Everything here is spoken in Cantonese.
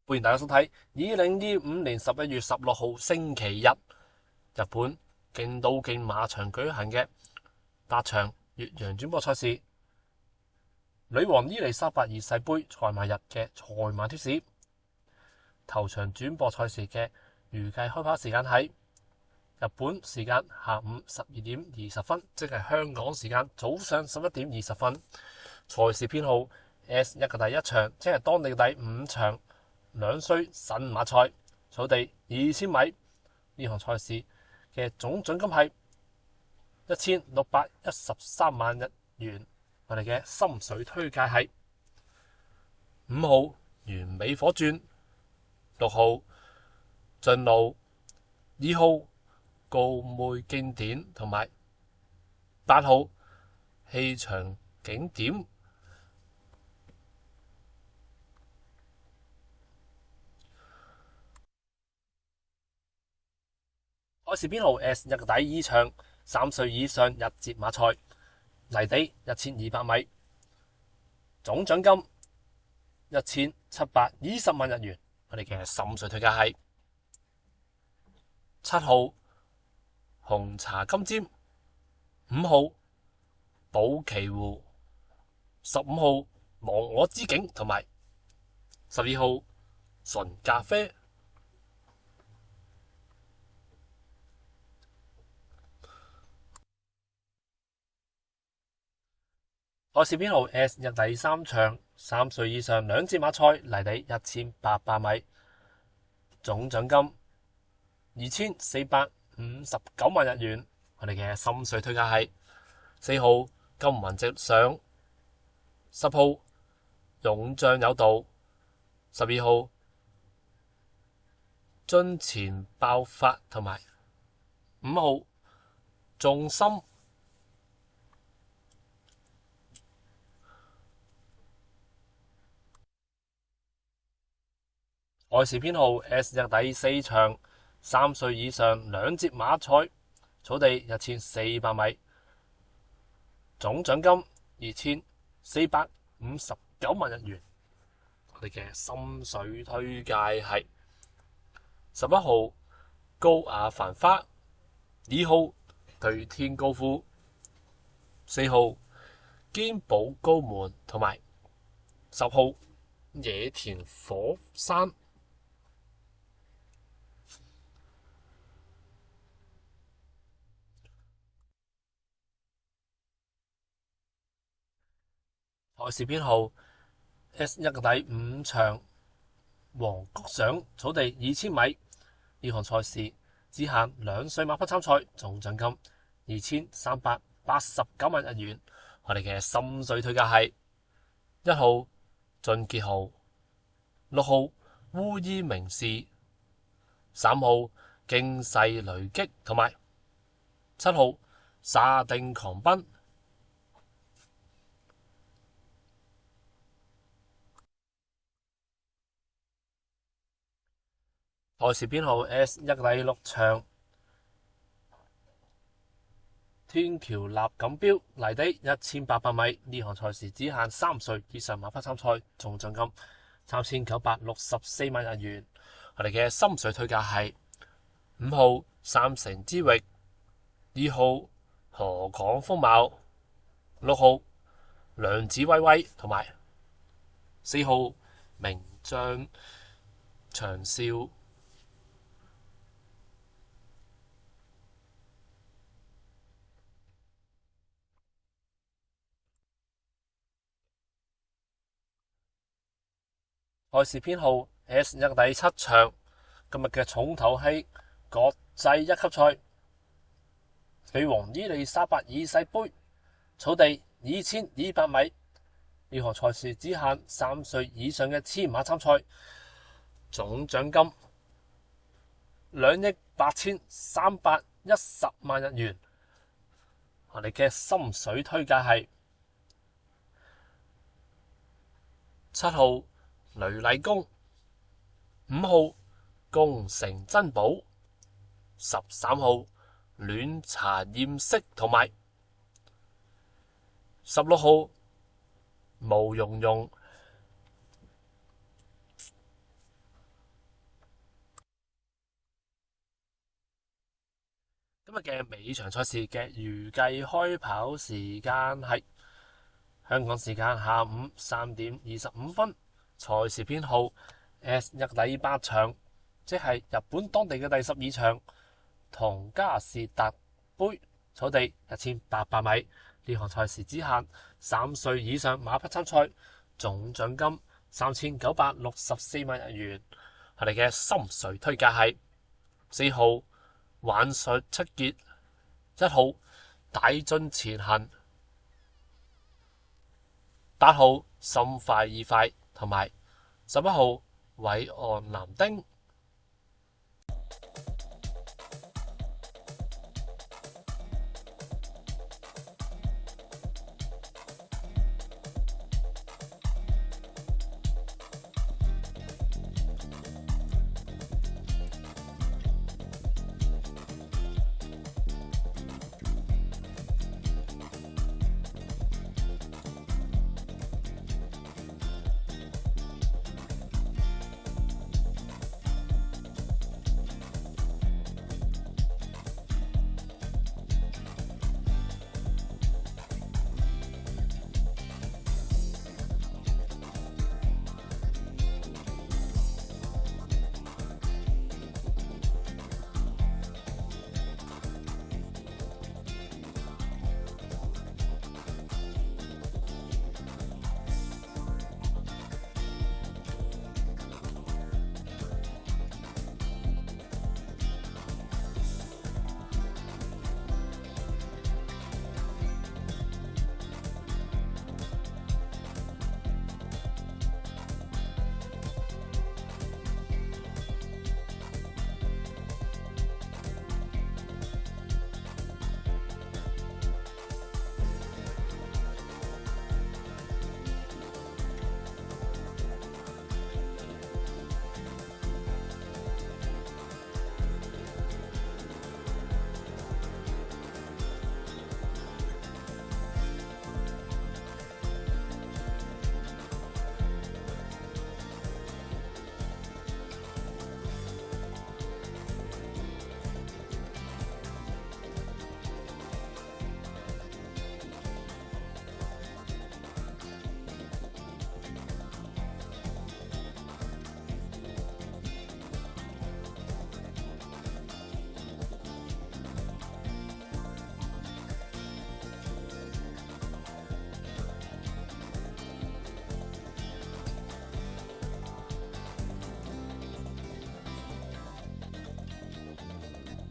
歡迎大家收睇2025年11月16號星期日，日本京都競馬場舉行嘅8場越洋轉播賽事，女王伊麗莎白二世杯賽馬日嘅賽馬貼士。頭場轉播賽事嘅預計開跑時間喺日本時間下午12:20，即係香港時間早上11:20。賽事編號 S1 嘅第一場，即係當地嘅第5場2歲新馬賽，草地2000米。呢項賽事嘅總獎金係1613萬日元。我哋嘅心水推介係5號完美火鑽、6號進路、2號高妹經典同埋8號氣場景點。賽事編號 S1 嘅第二場3歲以上日節馬賽，泥地1200米，總獎金1720萬日元。我哋嘅心水推介係7號紅茶金尖、5號寶奇湖、15號忘我之境同埋12號純咖啡。賽事編號 S1 第三場3歲以上2節馬賽，泥地1800米，總獎金2459萬日元。我哋嘅心水推介係4號金雲直上、10號勇將有道、12號樽前爆發同埋5號重心。賽事編號 S1 第四場3歲以上2節馬賽，草地1400米，總獎金2459萬日元。我哋嘅心水推介係11號高雅繁花、2號對天高夫、4號堅寶高門同埋10號野田火山。賽事編號 S1 嘅第五場皇谷賞，草地2000米。呢項賽事只限2歲馬匹參賽，總獎金2389萬日元。我哋嘅心水推介係1號俊傑號、6號烏衣明士、3號驚世雷擊同埋7號沙丁狂奔。賽事編號 S1 第六場天橋立錦標，泥地1800米。呢項賽事只限3歲以上馬匹參賽，總獎金3964萬日元。我哋嘅心水推介係5號三成之域、2號河港風貌、6號梁子威威同埋4號名將長少。賽事編號 S1 第七場，今日嘅重頭戲國際一級賽，女王伊麗莎白二世杯，草地2200米。呢項賽事只限3歲以上嘅千馬參賽，總獎金2億8310萬日元。我哋嘅心水推介係7號雷麗宮、5號宮城珍寶、13號暖茶艷色同埋16號毛茸茸。今日嘅尾場賽事嘅預計開跑時間係香港時間下午3:25，賽事編號 S1 第8場，即係日本當地嘅第12場唐加士達杯，草地1800米。呢項賽事只限3歲以上馬匹參賽，總獎金3964萬日元。我哋嘅心水推介係4號玩術七傑、1號大進前行、8號心快意快同埋11號偉岸南丁。